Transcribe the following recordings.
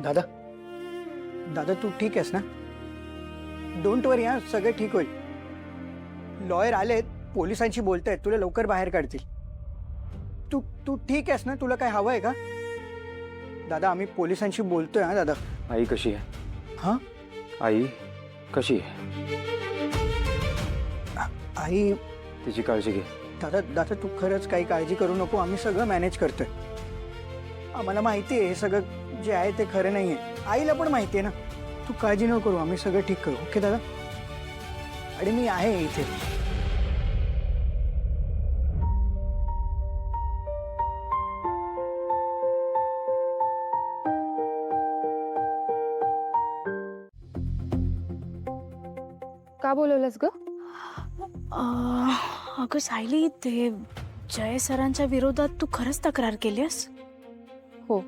दादा दादा तू ठीक आहेस ना? डोंट वरी, हां सगळं ठीक होईल. लॉयर आलेत, पोलिसांशी बोलतायत, तुला लवकर बाहेर काढतील. तू तू ठीक आहेस ना? तुला काय हवं आहे का? दादा आम्ही पोलिसांशी बोलतोय. हां दादा. आई कशी आहे? हां आई कशी आहे? आई. तिची काळजी घे. दादा दादा तू खरंच काही काळजी करू नको, आम्ही सगळं मॅनेज करतोय. आम्हाला माहिती आहे हे सगळं जे आहे ते खरं नाही आहे. आईला पण माहिती आहे ना. तू काळजी नको करू, आम्ही सगळं ठीक करू. ओके दादा? आणि मी आहे इथे. का बोलवलंस ग? अगं सायली, ते जय सरांच्या विरोधात तू खरंच तक्रार केलीस? हो.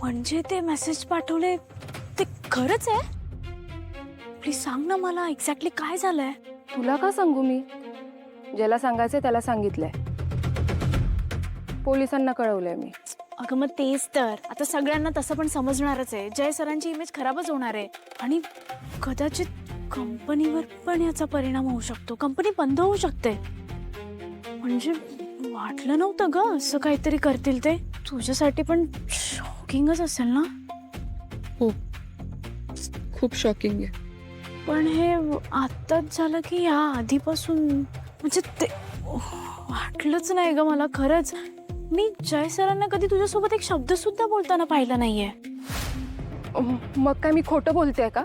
म्हणजे ते मेसेज पाठवले ते खरंच आहे? प्लीज सांग ना मला, एक्झॅक्टली काय झालंय? तुला का सांगू मी? ज्याला सांगायचंय त्याला सांगितलंय. पोलिसांना कळवलंय मी. अगं मग तेच तर, आता सगळ्यांना तसं पण समजणारच आहे. जय सरांची इमेज खराबच होणार आहे आणि कदाचित कंपनीवर पण याचा परिणाम होऊ शकतो. कंपनी बंद होऊ शकते. म्हणजे वाटलं नव्हतं ग असं काहीतरी करतील ते. तुझ्यासाठी पण शॉकिंगच असेल ना? हो, खूप शॉकिंग आहे. पण हे आत्ताच झालं की या आधीपासून? म्हणजे ते वाटलंच नाही ग मला खरंच. मी जय सरांना कधी तुझ्यासोबत एक शब्द सुद्धा बोलताना पाहिला नाहीये. मग काय मी खोटं बोलतेय का?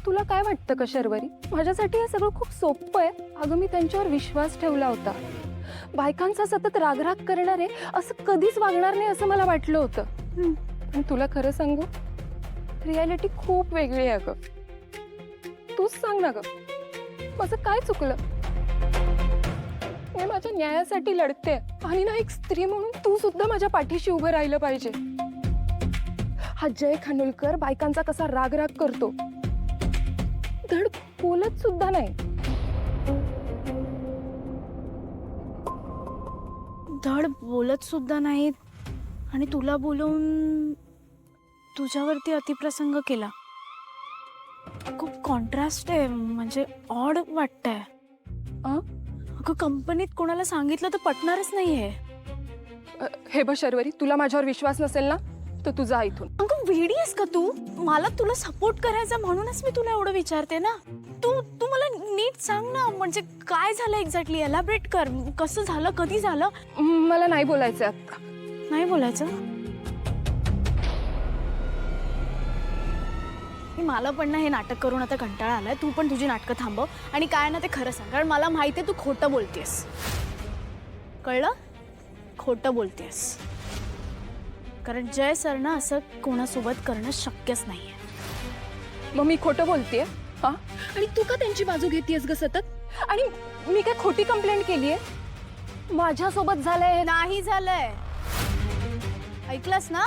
तुला काय वाटतं का शर्वरी? माझ्यासाठी हे सगळं खूप सोपं आहे. अगं मी त्यांच्यावर विश्वास ठेवला होता. बायकांचा सतत रागराग करणारे असं कधीच वागणार नाही असं मला वाटलं होतं. पण तुला खरं सांगू, रियालिटी खूप वेगळी आहे अगं. तूच सांग ना ग, माझं काय चुकलं? मी माझ्या न्यायासाठी लढते आणि ना एक स्त्री म्हणून तू सुद्धा माझ्या पाठीशी उभं राहिलं पाहिजे. हा जय खानोलकर बायकांचा कसा रागराग करतो, धड बोलत सुद्धा नाही. धड बोलत सुद्धा नाहीत आणि तुला बोलवून तुझ्यावरती अतिप्रसंग केला. खूप कॉन्ट्रास्ट आहे, म्हणजे ऑड वाटतंय. अगं कंपनीत कोणाला सांगितलं तर पटणारच नाहीये. हे बघ शर्वरी, तुला माझ्यावर विश्वास नसेल ना तर तू जा इथून. अगं वेडी आहेस का तू? मला तुला सपोर्ट करायचा म्हणूनच मी तुला एवढं विचारते ना. तू मला नीट सांग ना, म्हणजे काय झालं एक्झॅक्टली? एलॅबरेट कर. कसं झालं, कधी झालं? मला नाही बोलायचं आता. नाही बोलायचं? मला पण ना हे नाटक करून आता कंटाळा आलाय. तू पण तुझी नाटकं थांबव आणि काय ना ते खरं सांग, कारण मला माहितीये तू खोटं बोलतेस. कळलं? खोटं बोलतेस. कारण जय सर ना असं कोणासोबत करणं शक्यच नाहीये. मग मी खोटं बोलतेय? हा, आणि तू का त्यांची बाजू घेतेयस ग सतत? आणि मी काय खोटी कंप्लेंट केलीये? माझ्यासोबत झालंय? नाही झालंय. ऐकलंस ना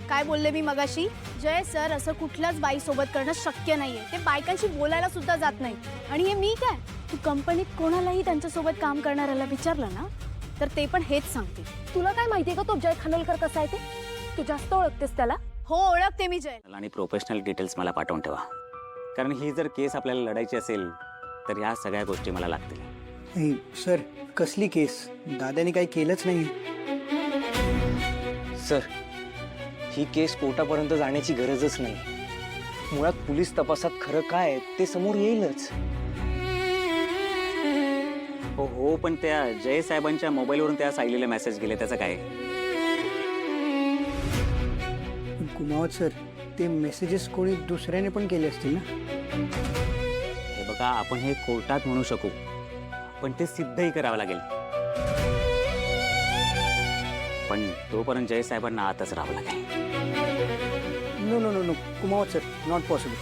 काय बोलले मी मगाशी? जय सर असं कुठल्याच बाईसोबत करणं शक्य नाहीये. ते बायकांशी बोलायला सुद्धा जात नाही. आणि हे मी काय, तू कंपनीत कोणालाही त्यांच्यासोबत काम करणाऱ्याला विचारलं ना तर ते पण हेच सांगतील. तुला काय माहितीये का तो जय खानोलकर कसा आहे ते? तू जास्त ओळखतेस त्याला? हो ओळखते मी जय. आणि प्रोफेशनल डिटेल्स मला पाठवून ठेवा, कारण ही जर केस आपल्याला लढायची असेल तर ह्या सगळ्या गोष्टी मला लागतील. नाही सर, कसली केस? दादाने काही केलंच नाही. सर, ही केस कोर्टापर्यंत जाण्याची गरजच नाही. मुळात पोलीस तपासात खरं काय आहे ते समोर येईलच. हो हो, पण त्या जय साहेबांच्या मोबाईलवरून त्या सायलीला मेसेज गेले, त्याचं काय? कुमावत सर, ते मेसेजेस कोणी दुसऱ्याने पण केले असतील ना? हे बघा, आपण हे कोर्टात म्हणू शकू, पण ते सिद्धही करावं लागेल. पण तोपर्यंत जय साहेबांना आताच राहावं लागेल. No no no no Kumawat sir, not possible.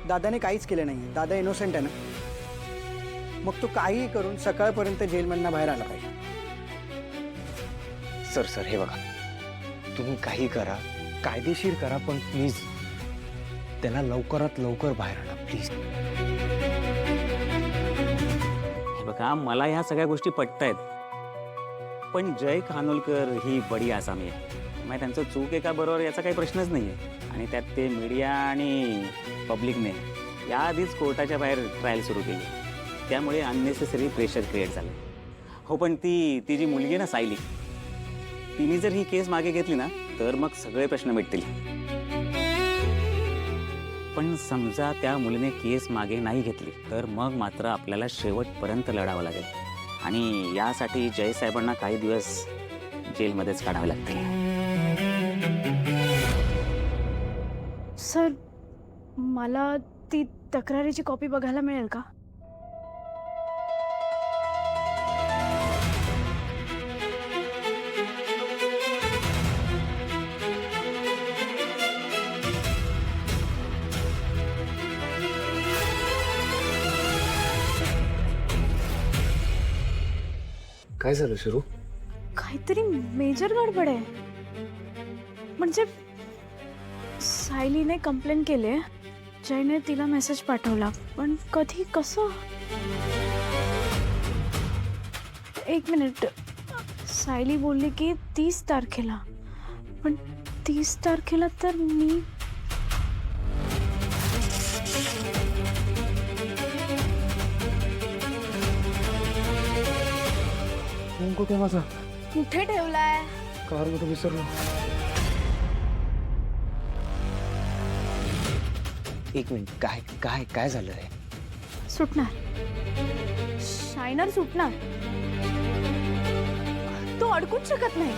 दादाने काहीच केलं नाही. दादा इनोसेंट आहे ना. मग तो काहीही करून सकाळपर्यंत जेलमधनं बाहेर आला पाहिजे. सर हे बघा, तुम्ही काही करा, कायदेशीर करा, पण प्लीज त्याला लवकरात लवकर बाहेर आणा प्लीज. हे बघा, मला ह्या सगळ्या गोष्टी पटतायत, पण जय खानोलकर ही बडी आसामी आहे, मग त्यांचं चूक आहे का बरोबर याचा काही प्रश्नच नाही आहे. आणि त्यात ते मीडिया आणि पब्लिकने याआधीच कोर्टाच्या बाहेर ट्रायल सुरू केली, त्यामुळे अननेसेसरी प्रेशर क्रिएट झालं. हो, पण ती जी मुलगी आहे ना सायली, तिने जर ही केस मागे घेतली ना तर मग सगळे प्रश्न मिटतील. पण समजा त्या मुलीने केस मागे नाही घेतली तर मग मात्र आपल्याला शेवटपर्यंत लढावं लागेल, आणि यासाठी जय साहेबांना काही दिवस जेलमध्येच काढावे लागतील. सर, मला ती तक्रारीची कॉपी बघायला मिळेल का? काय झालं शिरू? काहीतरी मेजर गडबड आहे. म्हणजे सायलीने कंप्लेंट केली, जयने तिला मेसेज पाठवला, पण कधी, कसं? एक मिनिट, सायली बोलली की 30 तारखेला, पण 30 तारखेला तर मी फोन कुठे माझा? कुठे ठेवलाय? कारमध्ये विसरलो. एक मिनिट, काय काय काय झालं रे? सुटणार, शायनर सुटणार. तो अडकूच शकत नाही.